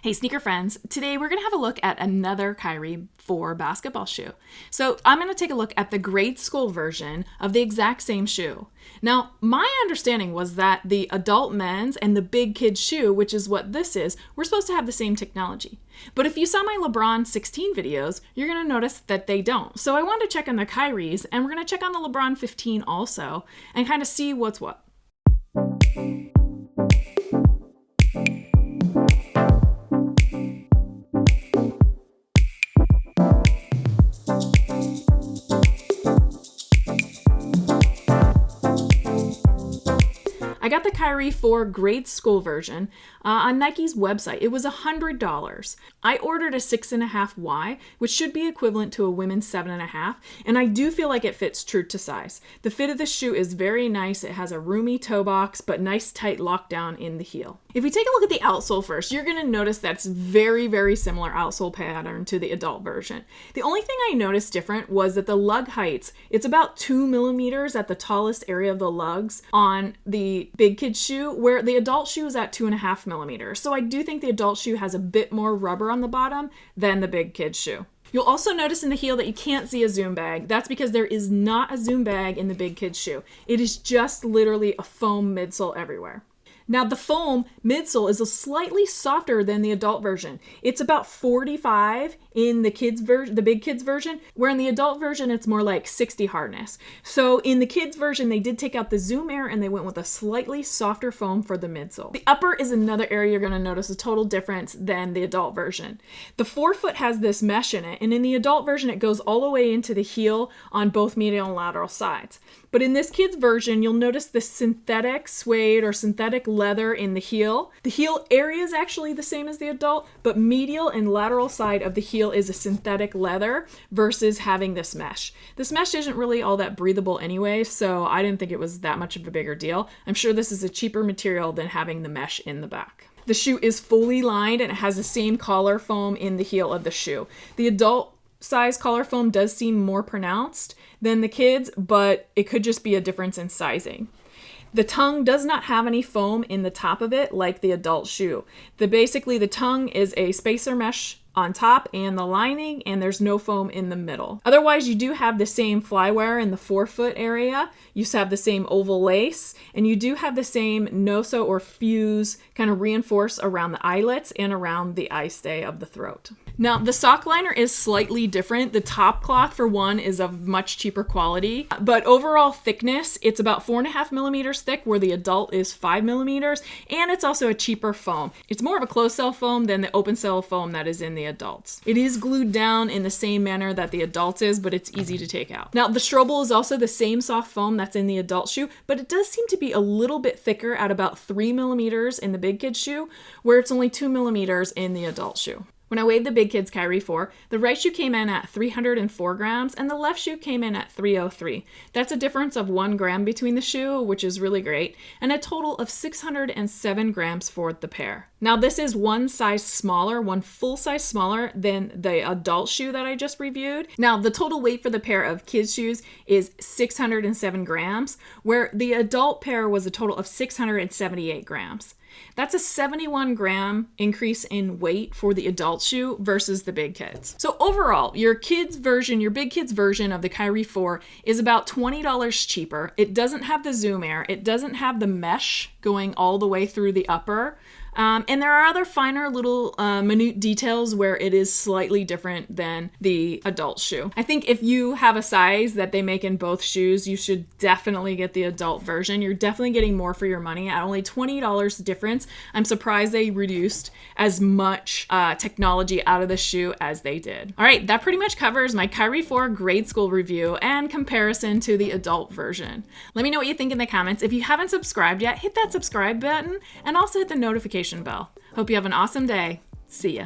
Hey sneaker friends, today we're going to have a look at another Kyrie 4 basketball shoe. So I'm going to take a look at the grade school version of the exact same shoe. Now, my understanding was that the adult men's and the big kid shoe, which is what this is, were supposed to have the same technology. But if you saw my LeBron 16 videos, you're going to notice that they don't. So I wanted to check on the Kyries, and we're going to check on the LeBron 15 also, and kind of see what's what. I got the Kyrie 4 grade school version on Nike's website. It was $100. I ordered a 6.5Y, which should be equivalent to a women's 7.5, and I do feel like it fits true to size. The fit of the shoe is very nice. It has a roomy toe box, but nice tight lockdown in the heel. If we take a look at the outsole first, you're going to notice that's very, very similar outsole pattern to the adult version. The only thing I noticed different was that the lug heights, it's about 2 millimeters at the tallest area of the lugs on the big kid shoe, where the adult shoe is at 2.5 millimeters. So I do think the adult shoe has a bit more rubber on the bottom than the big kid shoe. You'll also notice in the heel that you can't see a zoom bag. That's because there is not a zoom bag in the big kid shoe. It is just literally a foam midsole everywhere. Now the foam midsole is slightly softer than the adult version. It's about 45 in the kids version, the big kids version, where in the adult version it's more like 60 hardness. So in the kids version they did take out the Zoom Air and they went with a slightly softer foam for the midsole. The upper is another area you're going to notice a total difference than the adult version. The forefoot has this mesh in it, and in the adult version it goes all the way into the heel on both medial and lateral sides. But in this kid's version, you'll notice the synthetic suede or synthetic leather in the heel. The heel area is actually the same as the adult, but medial and lateral side of the heel is a synthetic leather versus having this mesh. This mesh isn't really all that breathable anyway, so I didn't think it was that much of a bigger deal. I'm sure this is a cheaper material than having the mesh in the back. The shoe is fully lined and it has the same collar foam in the heel of the shoe. The adult size collar foam does seem more pronounced than the kids, but it could just be a difference in sizing. The tongue does not have any foam in the top of it like the adult shoe. Basically the tongue is a spacer mesh on top and the lining, and there's no foam in the middle. Otherwise, you do have the same flywire in the forefoot area. You have the same oval lace, and you do have the same no-sew or fuse kind of reinforce around the eyelets and around the eye stay of the throat. Now, the sock liner is slightly different. The top cloth, for one, is of much cheaper quality, but overall thickness, it's about 4.5 millimeters thick, where the adult is 5 millimeters, and it's also a cheaper foam. It's more of a closed cell foam than the open cell foam that is in the adults. It is glued down in the same manner that the adult is, but it's easy to take out. Now, the Strobel is also the same soft foam that's in the adult shoe, but it does seem to be a little bit thicker at about 3 millimeters in the big kid shoe, where it's only 2 millimeters in the adult shoe. When I weighed the big kids Kyrie 4, the right shoe came in at 304 grams and the left shoe came in at 303. That's a difference of 1 gram between the shoe, which is really great, and a total of 607 grams for the pair. Now this is one size smaller, one full size smaller than the adult shoe that I just reviewed. Now the total weight for the pair of kids shoes is 607 grams, where the adult pair was a total of 678 grams. That's a 71 gram increase in weight for the adult shoe versus the big kids. So overall, your big kids version of the Kyrie 4 is about $20 cheaper. It doesn't have the Zoom Air. It doesn't have the mesh going all the way through the upper. And there are other finer little minute details where it is slightly different than the adult shoe. I think if you have a size that they make in both shoes, you should definitely get the adult version. You're definitely getting more for your money at only $20 difference. I'm surprised they reduced as much technology out of the shoe as they did. All right, that pretty much covers my Kyrie 4 grade school review and comparison to the adult version. Let me know what you think in the comments. If you haven't subscribed yet, hit that subscribe button and also hit the notification bell. Hope you have an awesome day. See ya.